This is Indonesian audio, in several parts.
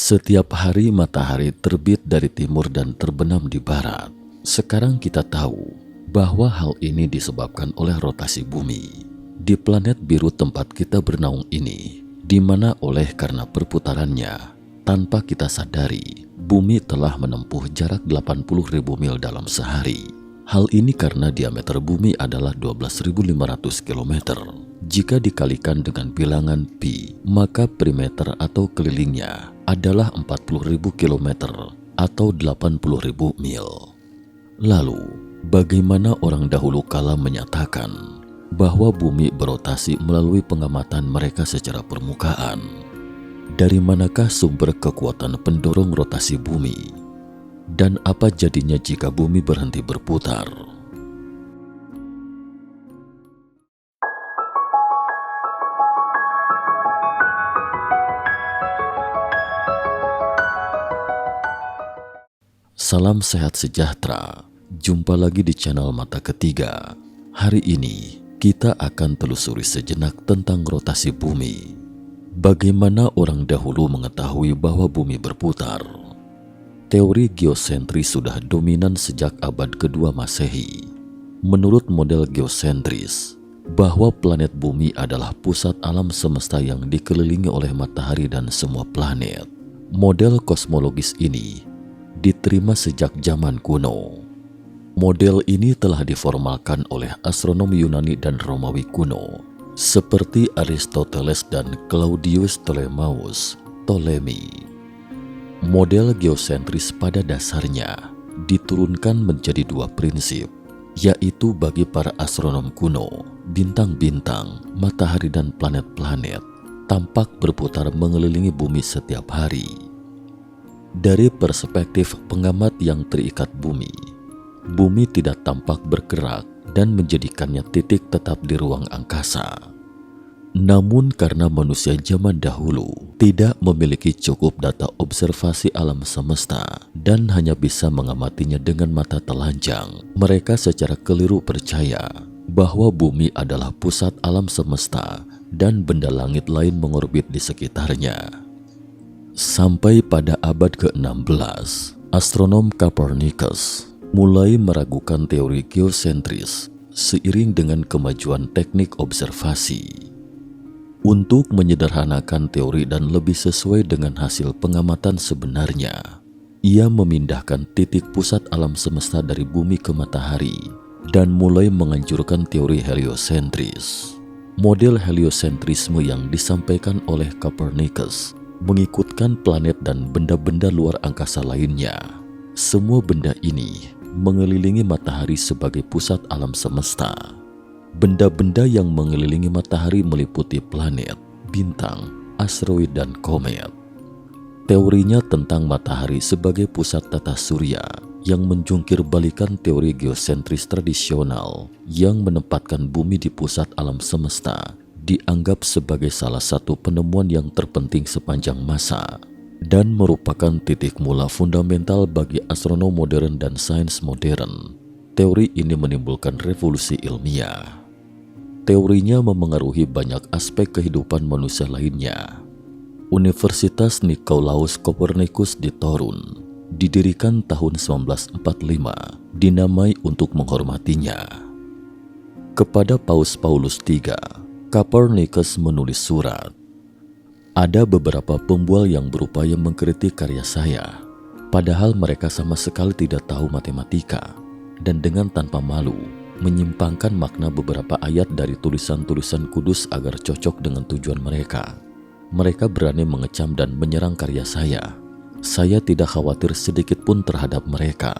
Setiap hari matahari terbit dari timur dan terbenam di barat. Sekarang kita tahu bahwa hal ini disebabkan oleh rotasi bumi. Di planet biru tempat kita bernaung ini, di mana oleh karena perputarannya, tanpa kita sadari, bumi telah menempuh jarak 80.000 mil dalam sehari. Hal ini karena diameter bumi adalah 12.500 km. Jika dikalikan dengan bilangan pi, maka perimeter atau kelilingnya adalah 40.000 km atau 80.000 mil. Lalu, bagaimana orang dahulu kala menyatakan bahwa bumi berotasi melalui pengamatan mereka secara permukaan? Dari manakah sumber kekuatan pendorong rotasi bumi? Dan apa jadinya jika bumi berhenti berputar? Salam sehat sejahtera. Jumpa lagi di channel Mata Ketiga. Hari ini kita akan telusuri sejenak tentang rotasi bumi. Bagaimana orang dahulu mengetahui bahwa bumi berputar? Teori geosentris sudah dominan sejak abad kedua Masehi. Menurut model geosentris, bahwa planet bumi adalah pusat alam semesta yang dikelilingi oleh matahari dan semua planet. Model kosmologis ini diterima sejak zaman kuno. Model ini telah diformalkan oleh astronom Yunani dan Romawi kuno, seperti Aristoteles dan Claudius Ptolemaeus Ptolemy. Model geosentris pada dasarnya diturunkan menjadi dua prinsip, yaitu bagi para astronom kuno, bintang-bintang, matahari dan planet-planet tampak berputar mengelilingi bumi setiap hari. Dari perspektif pengamat yang terikat bumi, bumi tidak tampak bergerak dan menjadikannya titik tetap di ruang angkasa. Namun karena manusia zaman dahulu tidak memiliki cukup data observasi alam semesta dan hanya bisa mengamatinya dengan mata telanjang, mereka secara keliru percaya bahwa bumi adalah pusat alam semesta dan benda langit lain mengorbit di sekitarnya. Sampai pada abad ke-16, astronom Copernicus mulai meragukan teori geosentris seiring dengan kemajuan teknik observasi. Untuk menyederhanakan teori dan lebih sesuai dengan hasil pengamatan sebenarnya, ia memindahkan titik pusat alam semesta dari bumi ke matahari dan mulai menganjurkan teori heliosentris. Model heliosentrisme yang disampaikan oleh Copernicus mengikutkan planet dan benda-benda luar angkasa lainnya. Semua benda ini mengelilingi matahari sebagai pusat alam semesta. Benda-benda yang mengelilingi matahari meliputi planet, bintang, asteroid, dan komet. Teorinya tentang matahari sebagai pusat tata surya yang menjungkir balikan teori geosentris tradisional yang menempatkan bumi di pusat alam semesta dianggap sebagai salah satu penemuan yang terpenting sepanjang masa dan merupakan titik mula fundamental bagi astronom modern dan sains modern. Teori ini menimbulkan revolusi ilmiah. Teorinya memengaruhi banyak aspek kehidupan manusia lainnya. Universitas Nikolaus Kopernikus di Torun didirikan tahun 1945, dinamai untuk menghormatinya. Kepada Paus Paulus III, Copernicus menulis surat. Ada beberapa pembual yang berupaya mengkritik karya saya, padahal mereka sama sekali tidak tahu matematika, dan dengan tanpa malu menyimpangkan makna beberapa ayat dari tulisan-tulisan kudus agar cocok dengan tujuan mereka. Mereka berani mengecam dan menyerang karya saya. Saya tidak khawatir sedikit pun terhadap mereka.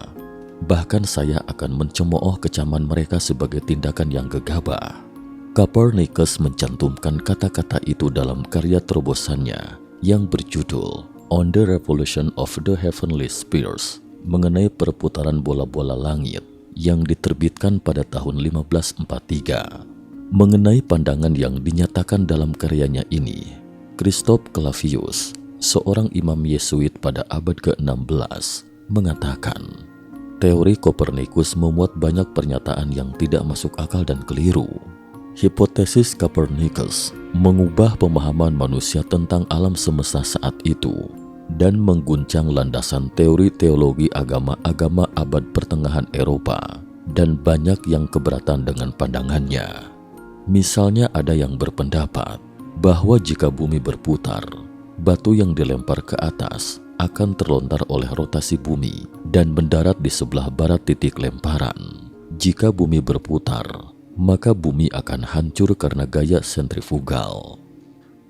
Bahkan saya akan mencemooh kecaman mereka sebagai tindakan yang gegabah. Copernicus mencantumkan kata-kata itu dalam karya terobosannya yang berjudul On the Revolution of the Heavenly Spheres, mengenai perputaran bola-bola langit, yang diterbitkan pada tahun 1543. Mengenai pandangan yang dinyatakan dalam karyanya ini, Christoph Clavius, seorang imam Yesuit pada abad ke-16, mengatakan, teori Kopernikus memuat banyak pernyataan yang tidak masuk akal dan keliru. Hipotesis Copernicus mengubah pemahaman manusia tentang alam semesta saat itu. dan mengguncang landasan teori teologi agama-agama abad pertengahan Eropa, dan banyak yang keberatan dengan pandangannya. Misalnya ada yang berpendapat bahwa jika bumi berputar, batu yang dilempar ke atas akan terlontar oleh rotasi bumi dan mendarat di sebelah barat titik lemparan. Jika bumi berputar, maka bumi akan hancur karena gaya sentrifugal.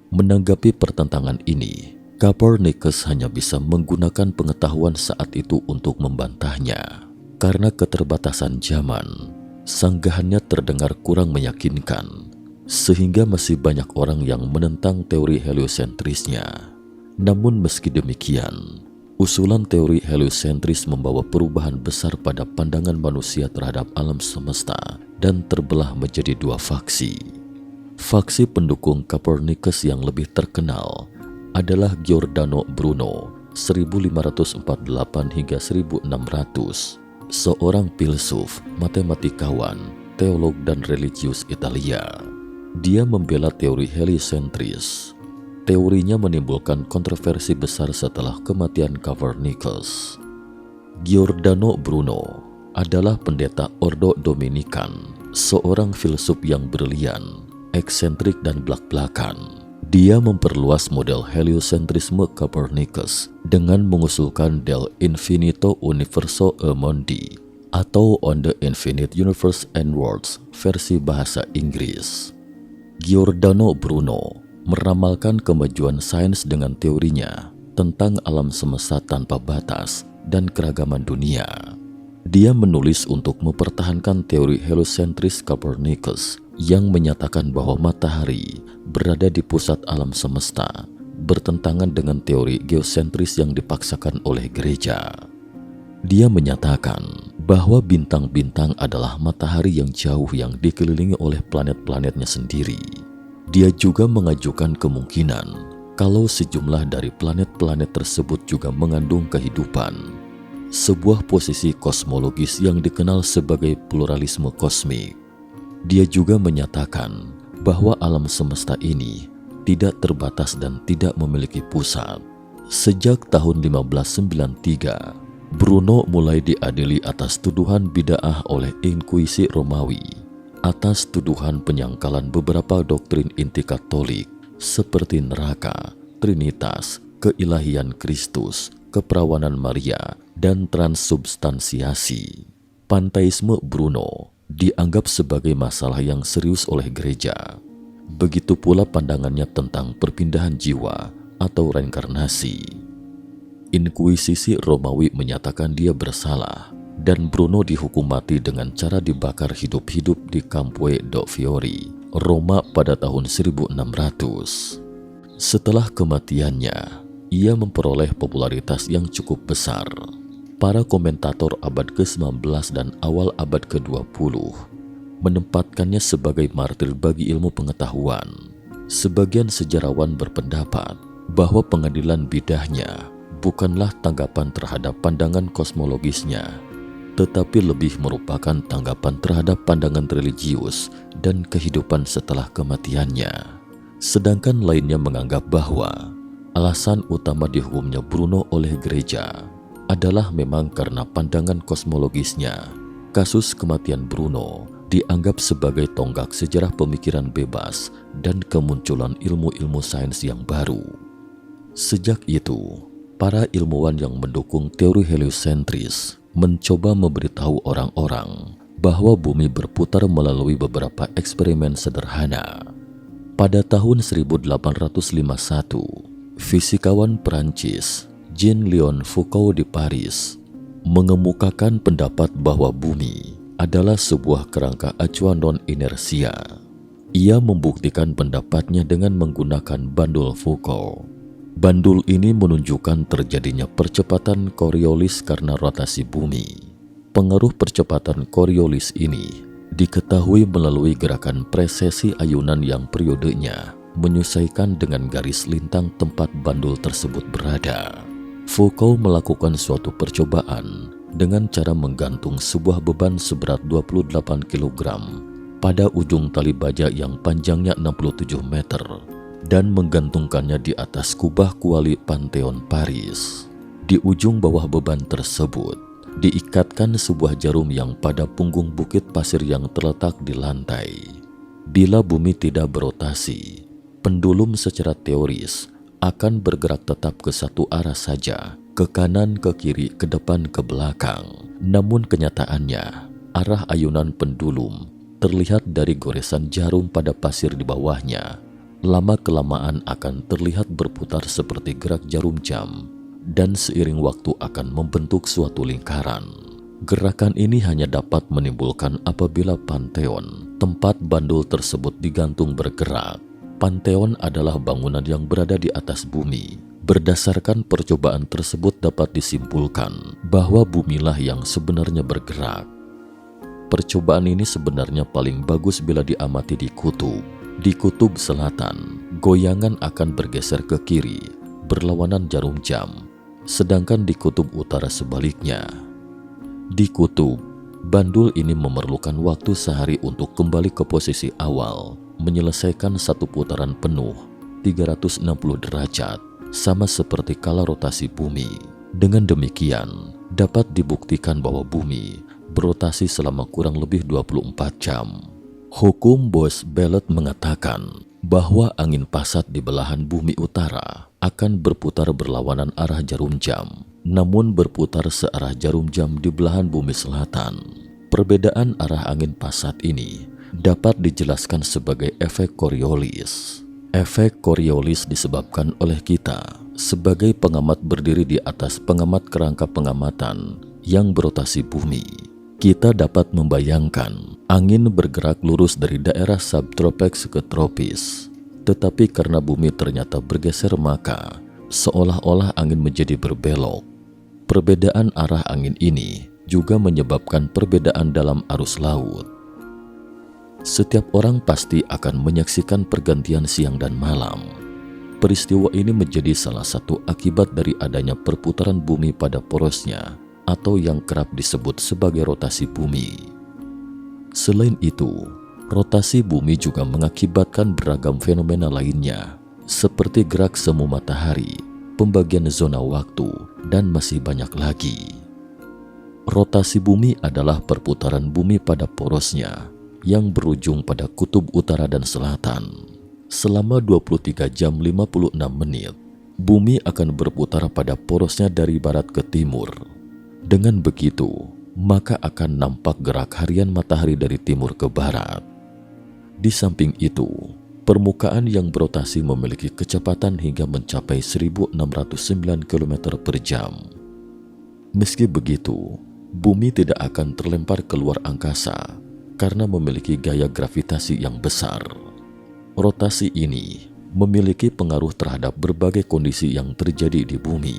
Menanggapi pertentangan ini, Copernicus hanya bisa menggunakan pengetahuan saat itu untuk membantahnya. Karena keterbatasan zaman, sanggahannya terdengar kurang meyakinkan, sehingga masih banyak orang yang menentang teori heliosentrisnya. Namun meski demikian, usulan teori heliosentris membawa perubahan besar pada pandangan manusia terhadap alam semesta dan terbelah menjadi dua faksi. Faksi pendukung Copernicus yang lebih terkenal adalah Giordano Bruno 1548 hingga 1600, seorang filsuf, matematikawan, teolog dan religius Italia. Dia membela teori heliosentris. Teorinya menimbulkan kontroversi besar setelah kematian Copernicus. Giordano Bruno adalah pendeta Ordo Dominican, seorang filsuf yang brilian, eksentrik dan blak-blakan. Dia memperluas model heliosentrisme Copernicus dengan mengusulkan Del Infinito Universo e Mondi atau On the Infinite Universe and Worlds versi bahasa Inggris. Giordano Bruno meramalkan kemajuan sains dengan teorinya tentang alam semesta tanpa batas dan keragaman dunia. Dia menulis untuk mempertahankan teori heliosentris Copernicus yang menyatakan bahwa matahari berada di pusat alam semesta, bertentangan dengan teori geosentris yang dipaksakan oleh gereja. Dia menyatakan bahwa bintang-bintang adalah matahari yang jauh yang dikelilingi oleh planet-planetnya sendiri. Dia juga mengajukan kemungkinan kalau sejumlah dari planet-planet tersebut juga mengandung kehidupan, sebuah posisi kosmologis yang dikenal sebagai pluralisme kosmik. Dia juga menyatakan bahwa alam semesta ini tidak terbatas dan tidak memiliki pusat. Sejak tahun 1593, Bruno mulai diadili atas tuduhan bid'ah oleh Inkuisi Romawi, atas tuduhan penyangkalan beberapa doktrin inti Katolik seperti neraka, Trinitas, keilahian Kristus, keperawanan Maria, dan transubstansiasi. Panteisme Bruno dianggap sebagai masalah yang serius oleh gereja. Begitu pula pandangannya tentang perpindahan jiwa atau reinkarnasi. Inkuisisi Romawi menyatakan dia bersalah dan Bruno dihukum mati dengan cara dibakar hidup-hidup di Campo do Fiori, Roma pada tahun 1600. Setelah kematiannya, ia memperoleh popularitas yang cukup besar. Para komentator abad ke-19 dan awal abad ke-20 menempatkannya sebagai martir bagi ilmu pengetahuan. Sebagian sejarawan berpendapat bahwa pengadilan bid'ahnya bukanlah tanggapan terhadap pandangan kosmologisnya, tetapi lebih merupakan tanggapan terhadap pandangan religius dan kehidupan setelah kematiannya. Sedangkan lainnya menganggap bahwa alasan utama dihukumnya Bruno oleh gereja adalah memang karena pandangan kosmologisnya. Kasus kematian Bruno dianggap sebagai tonggak sejarah pemikiran bebas dan kemunculan ilmu-ilmu sains yang baru. Sejak itu, para ilmuwan yang mendukung teori heliosentris mencoba memberitahu orang-orang bahwa bumi berputar melalui beberapa eksperimen sederhana. Pada tahun 1851, fisikawan Prancis Jean-Léon Foucault di Paris mengemukakan pendapat bahwa bumi adalah sebuah kerangka acuan non-inersia. Ia membuktikan pendapatnya dengan menggunakan bandul Foucault. Bandul ini menunjukkan terjadinya percepatan Coriolis karena rotasi bumi. Pengaruh percepatan Coriolis ini diketahui melalui gerakan presesi ayunan yang periodenya menyesuaikan dengan garis lintang tempat bandul tersebut berada. Foucault melakukan suatu percobaan dengan cara menggantung sebuah beban seberat 28 kg pada ujung tali baja yang panjangnya 67 meter dan menggantungkannya di atas kubah kuali Pantheon Paris. Di ujung bawah beban tersebut diikatkan sebuah jarum yang pada punggung bukit pasir yang terletak di lantai. Bila bumi tidak berotasi, pendulum secara teoris akan bergerak tetap ke satu arah saja, ke kanan, ke kiri, ke depan, ke belakang. Namun kenyataannya, arah ayunan pendulum terlihat dari goresan jarum pada pasir di bawahnya. Lama-kelamaan akan terlihat berputar seperti gerak jarum jam, dan seiring waktu akan membentuk suatu lingkaran. Gerakan ini hanya dapat menimbulkan apabila Pantheon, tempat bandul tersebut digantung, bergerak. Pantheon adalah bangunan yang berada di atas bumi. Berdasarkan percobaan tersebut dapat disimpulkan bahwa bumilah yang sebenarnya bergerak. Percobaan ini sebenarnya paling bagus bila diamati di kutub. Di kutub selatan, goyangan akan bergeser ke kiri, berlawanan jarum jam. Sedangkan di kutub utara sebaliknya. Di kutub, bandul ini memerlukan waktu sehari untuk kembali ke posisi awal, menyelesaikan satu putaran penuh, 360 derajat, sama seperti kala rotasi bumi. Dengan demikian, dapat dibuktikan bahwa bumi berotasi selama kurang lebih 24 jam. Hukum Bose-Bellet mengatakan bahwa angin pasat di belahan bumi utara akan berputar berlawanan arah jarum jam, namun berputar searah jarum jam di belahan bumi selatan. Perbedaan arah angin pasat ini dapat dijelaskan sebagai efek Coriolis. Efek Coriolis disebabkan oleh kita sebagai pengamat berdiri di atas pengamat kerangka pengamatan yang berotasi bumi. Kita dapat membayangkan angin bergerak lurus dari daerah subtropis ke tropis. Tetapi karena bumi ternyata bergeser, maka seolah-olah angin menjadi berbelok. Perbedaan arah angin ini juga menyebabkan perbedaan dalam arus laut. Setiap orang pasti akan menyaksikan pergantian siang dan malam. Peristiwa ini menjadi salah satu akibat dari adanya perputaran bumi pada porosnya, atau yang kerap disebut sebagai rotasi bumi. Selain itu, rotasi bumi juga mengakibatkan beragam fenomena lainnya, seperti gerak semu matahari, pembagian zona waktu, dan masih banyak lagi. Rotasi bumi adalah perputaran bumi pada porosnya yang berujung pada kutub utara dan selatan. Selama 23 jam 56 menit, bumi akan berputar pada porosnya dari barat ke timur. Dengan begitu, maka akan nampak gerak harian matahari dari timur ke barat. Di samping itu, permukaan yang berotasi memiliki kecepatan hingga mencapai 1609 km per jam. Meski begitu, bumi tidak akan terlempar keluar angkasa karena memiliki gaya gravitasi yang besar. Rotasi ini memiliki pengaruh terhadap berbagai kondisi yang terjadi di bumi.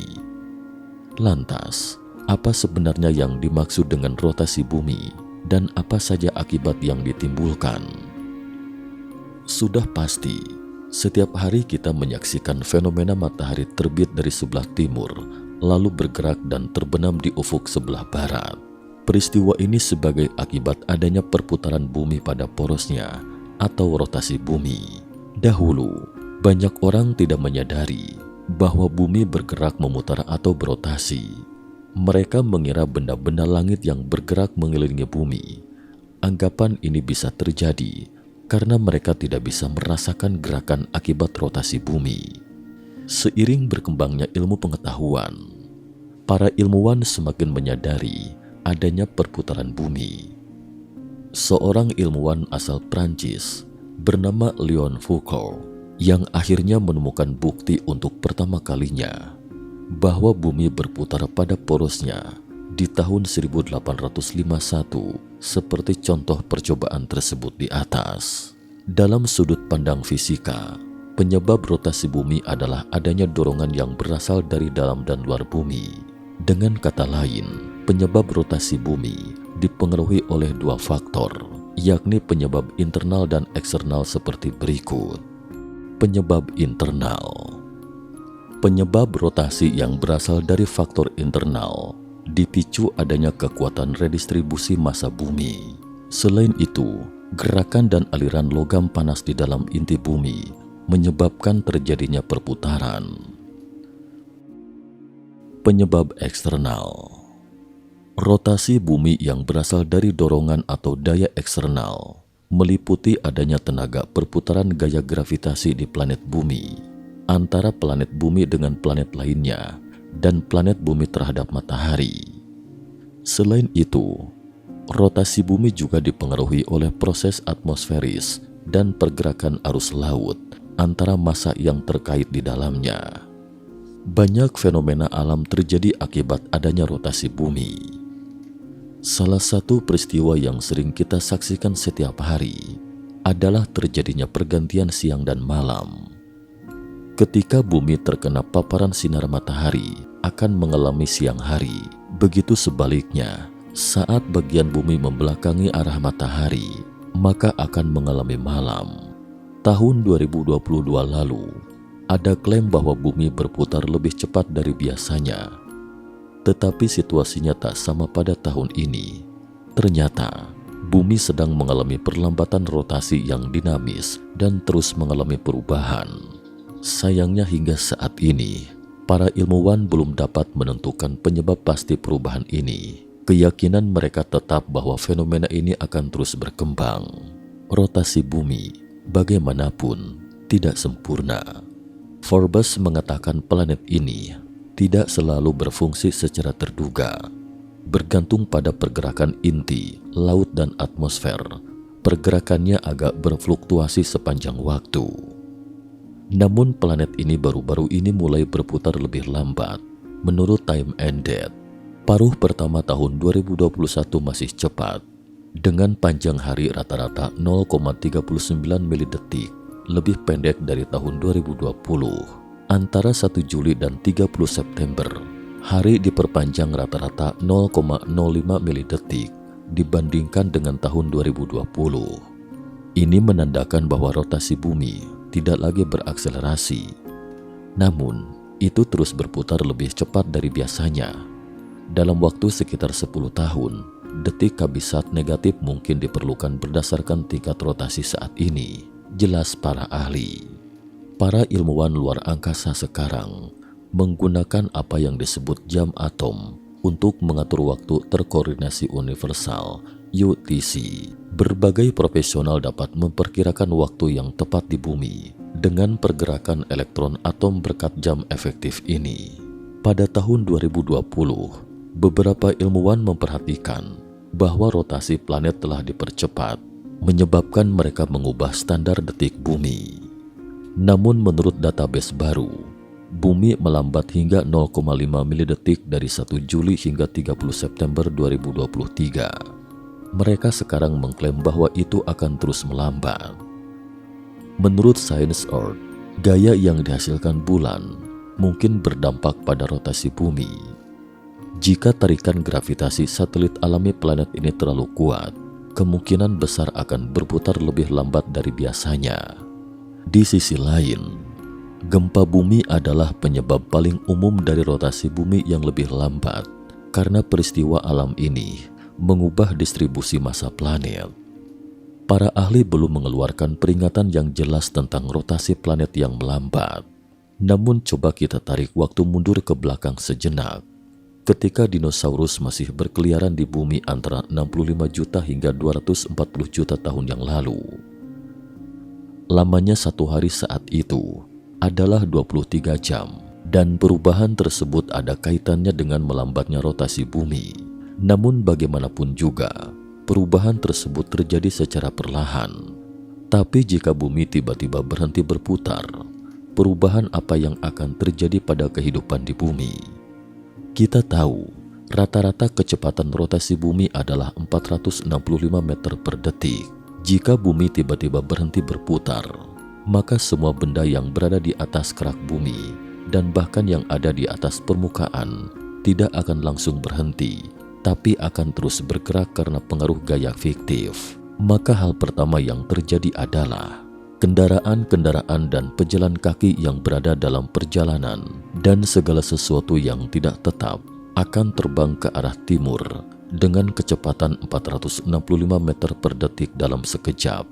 Lantas, apa sebenarnya yang dimaksud dengan rotasi bumi dan apa saja akibat yang ditimbulkan? Sudah pasti, setiap hari kita menyaksikan fenomena matahari terbit dari sebelah timur, lalu bergerak dan terbenam di ufuk sebelah barat. Peristiwa ini sebagai akibat adanya perputaran bumi pada porosnya atau rotasi bumi. Dahulu, banyak orang tidak menyadari bahwa bumi bergerak memutar atau berotasi. Mereka mengira benda-benda langit yang bergerak mengelilingi bumi. Anggapan ini bisa terjadi karena mereka tidak bisa merasakan gerakan akibat rotasi bumi. Seiring berkembangnya ilmu pengetahuan, para ilmuwan semakin menyadari adanya perputaran bumi. Seorang ilmuwan asal Prancis bernama Leon Foucault yang akhirnya menemukan bukti untuk pertama kalinya bahwa bumi berputar pada porosnya di tahun 1851 seperti contoh percobaan tersebut di atas. Dalam sudut pandang fisika, penyebab rotasi bumi adalah adanya dorongan yang berasal dari dalam dan luar bumi. Dengan kata lain, penyebab rotasi bumi dipengaruhi oleh dua faktor, yakni penyebab internal dan eksternal seperti berikut. Penyebab internal. Penyebab rotasi yang berasal dari faktor internal dipicu adanya kekuatan redistribusi massa bumi. Selain itu, gerakan dan aliran logam panas di dalam inti bumi menyebabkan terjadinya perputaran. Penyebab eksternal. Rotasi bumi yang berasal dari dorongan atau daya eksternal meliputi adanya tenaga perputaran gaya gravitasi di planet bumi, antara planet bumi dengan planet lainnya, dan planet bumi terhadap matahari. Selain itu, rotasi bumi juga dipengaruhi oleh proses atmosferis dan pergerakan arus laut antara massa yang terkait di dalamnya. Banyak fenomena alam terjadi akibat adanya rotasi bumi. Salah satu peristiwa yang sering kita saksikan setiap hari adalah terjadinya pergantian siang dan malam. Ketika bumi terkena paparan sinar matahari, akan mengalami siang hari. Begitu sebaliknya, saat bagian bumi membelakangi arah matahari, maka akan mengalami malam. Tahun 2022 lalu, ada klaim bahwa bumi berputar lebih cepat dari biasanya. Tetapi situasinya tak sama pada tahun ini. Ternyata, bumi sedang mengalami perlambatan rotasi yang dinamis dan terus mengalami perubahan. Sayangnya hingga saat ini, para ilmuwan belum dapat menentukan penyebab pasti perubahan ini. Keyakinan mereka tetap bahwa fenomena ini akan terus berkembang. Rotasi bumi, bagaimanapun, tidak sempurna. Forbes mengatakan planet ini tidak selalu berfungsi secara terduga. Bergantung pada pergerakan inti, laut dan atmosfer, pergerakannya agak berfluktuasi sepanjang waktu. Namun planet ini baru-baru ini mulai berputar lebih lambat. Menurut Time and Date, paruh pertama tahun 2021 masih cepat, dengan panjang hari rata-rata 0,39 milidetik, lebih pendek dari tahun 2020. Antara 1 Juli dan 30 September, hari diperpanjang rata-rata 0,05 milidetik dibandingkan dengan tahun 2020. Ini menandakan bahwa rotasi bumi tidak lagi berakselerasi. Namun, itu terus berputar lebih cepat dari biasanya. Dalam waktu sekitar 10 tahun, detik kabisat negatif mungkin diperlukan berdasarkan tingkat rotasi saat ini, jelas para ahli. Para ilmuwan luar angkasa sekarang menggunakan apa yang disebut jam atom untuk mengatur waktu terkoordinasi universal (UTC). Berbagai profesional dapat memperkirakan waktu yang tepat di bumi dengan pergerakan elektron atom berkat jam efektif ini. Pada tahun 2020, beberapa ilmuwan memperhatikan bahwa rotasi planet telah dipercepat, menyebabkan mereka mengubah standar detik bumi. Namun menurut database baru, bumi melambat hingga 0,5 milidetik dari 1 Juli hingga 30 September 2023. Mereka sekarang mengklaim bahwa itu akan terus melambat. Menurut Science Earth, gaya yang dihasilkan bulan mungkin berdampak pada rotasi bumi. Jika tarikan gravitasi satelit alami planet ini terlalu kuat, kemungkinan besar akan berputar lebih lambat dari biasanya. Di sisi lain, gempa bumi adalah penyebab paling umum dari rotasi bumi yang lebih lambat karena peristiwa alam ini mengubah distribusi massa planet. Para ahli belum mengeluarkan peringatan yang jelas tentang rotasi planet yang melambat. Namun coba kita tarik waktu mundur ke belakang sejenak. Ketika dinosaurus masih berkeliaran di bumi antara 65 juta hingga 240 juta tahun yang lalu. Lamanya satu hari saat itu adalah 23 jam, dan perubahan tersebut ada kaitannya dengan melambatnya rotasi bumi. Namun bagaimanapun juga, perubahan tersebut terjadi secara perlahan. Tapi jika bumi tiba-tiba berhenti berputar, perubahan apa yang akan terjadi pada kehidupan di bumi? Kita tahu, rata-rata kecepatan rotasi bumi adalah 465 meter per detik. Jika bumi tiba-tiba berhenti berputar, maka semua benda yang berada di atas kerak bumi dan bahkan yang ada di atas permukaan tidak akan langsung berhenti, tapi akan terus bergerak karena pengaruh gaya fiktif. Maka hal pertama yang terjadi adalah kendaraan-kendaraan dan pejalan kaki yang berada dalam perjalanan dan segala sesuatu yang tidak tetap akan terbang ke arah timur dengan kecepatan 465 meter per detik dalam sekejap.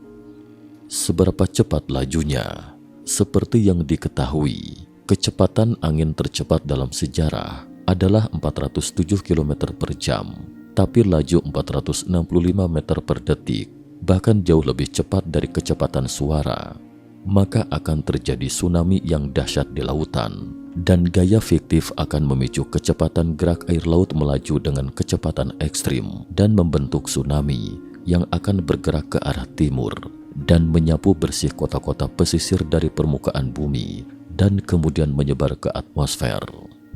Seberapa cepat lajunya, Seperti yang diketahui, kecepatan angin tercepat dalam sejarah adalah 407 km per jam, tapi laju 465 meter per detik, bahkan jauh lebih cepat dari kecepatan suara. Maka akan terjadi tsunami yang dahsyat di lautan, dan gaya fiktif akan memicu kecepatan gerak air laut melaju dengan kecepatan ekstrim dan membentuk tsunami yang akan bergerak ke arah timur dan menyapu bersih kota-kota pesisir dari permukaan bumi dan kemudian menyebar ke atmosfer.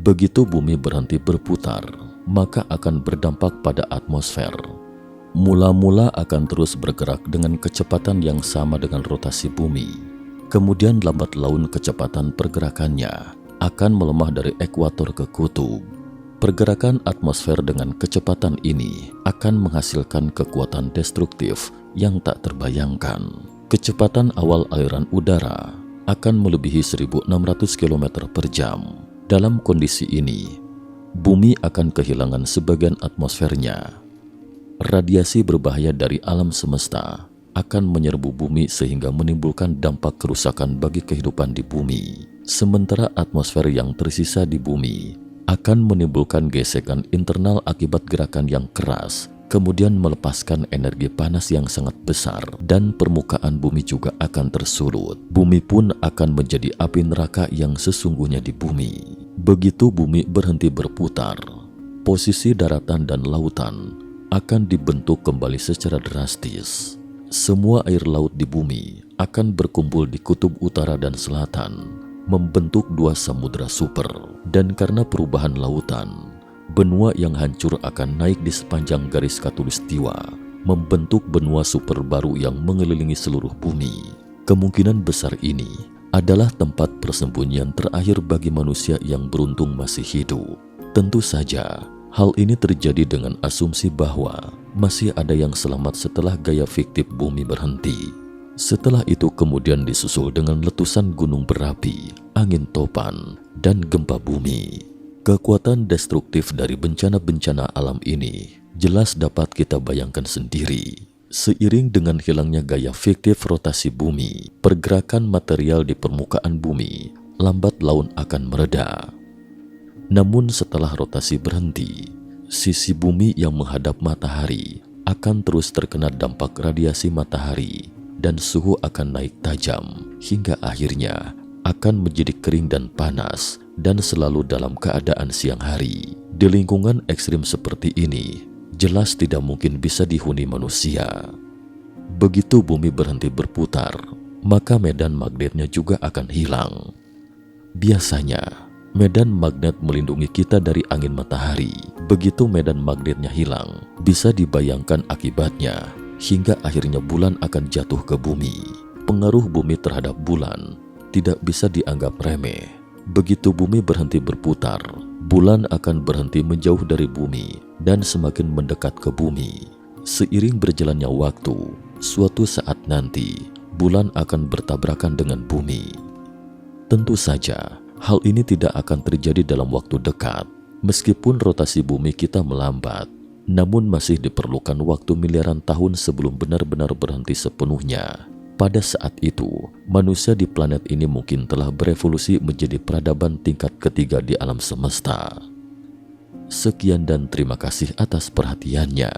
Begitu bumi berhenti berputar, maka akan berdampak pada atmosfer. Mula-mula akan terus bergerak dengan kecepatan yang sama dengan rotasi bumi. Kemudian lambat laun kecepatan pergerakannya akan melemah dari ekuator ke kutub. Pergerakan atmosfer dengan kecepatan ini akan menghasilkan kekuatan destruktif yang tak terbayangkan. Kecepatan awal aliran udara akan melebihi 1.600 km per jam. Dalam kondisi ini, bumi akan kehilangan sebagian atmosfernya. Radiasi berbahaya dari alam semesta akan menyerbu bumi sehingga menimbulkan dampak kerusakan bagi kehidupan di bumi. Sementara atmosfer yang tersisa di bumi akan menimbulkan gesekan internal akibat gerakan yang keras, kemudian melepaskan energi panas yang sangat besar, dan permukaan bumi juga akan tersulut. Bumi pun akan menjadi api neraka yang sesungguhnya di bumi. Begitu bumi berhenti berputar, posisi daratan dan lautan akan dibentuk kembali secara drastis. Semua air laut di bumi akan berkumpul di kutub utara dan selatan, membentuk dua samudra super. Dan karena perubahan lautan, benua yang hancur akan naik di sepanjang garis khatulistiwa, membentuk benua super baru yang mengelilingi seluruh bumi. Kemungkinan besar ini adalah tempat persembunyian terakhir bagi manusia yang beruntung masih hidup. Tentu saja, hal ini terjadi dengan asumsi bahwa masih ada yang selamat setelah gaya fiktif bumi berhenti. Setelah itu kemudian disusul dengan letusan gunung berapi, angin topan, dan gempa bumi. Kekuatan destruktif dari bencana-bencana alam ini jelas dapat kita bayangkan sendiri. Seiring dengan hilangnya gaya fiktif rotasi bumi, pergerakan material di permukaan bumi lambat laun akan mereda. Namun setelah rotasi berhenti, sisi bumi yang menghadap matahari akan terus terkena dampak radiasi matahari dan suhu akan naik tajam hingga akhirnya akan menjadi kering dan panas dan selalu dalam keadaan siang hari. Di lingkungan ekstrim seperti ini, jelas tidak mungkin bisa dihuni manusia. Begitu bumi berhenti berputar, maka medan magnetnya juga akan hilang. Biasanya, medan magnet melindungi kita dari angin matahari. Begitu medan magnetnya hilang, bisa dibayangkan akibatnya, hingga akhirnya bulan akan jatuh ke bumi. Pengaruh bumi terhadap bulan tidak bisa dianggap remeh. Begitu bumi berhenti berputar, bulan akan berhenti menjauh dari bumi dan semakin mendekat ke bumi. Seiring berjalannya waktu, suatu saat nanti, bulan akan bertabrakan dengan bumi. Tentu saja, hal ini tidak akan terjadi dalam waktu dekat. Meskipun rotasi bumi kita melambat, namun masih diperlukan waktu miliaran tahun sebelum benar-benar berhenti sepenuhnya. Pada saat itu, manusia di planet ini mungkin telah berevolusi menjadi peradaban tingkat ketiga di alam semesta. Sekian dan terima kasih atas perhatiannya.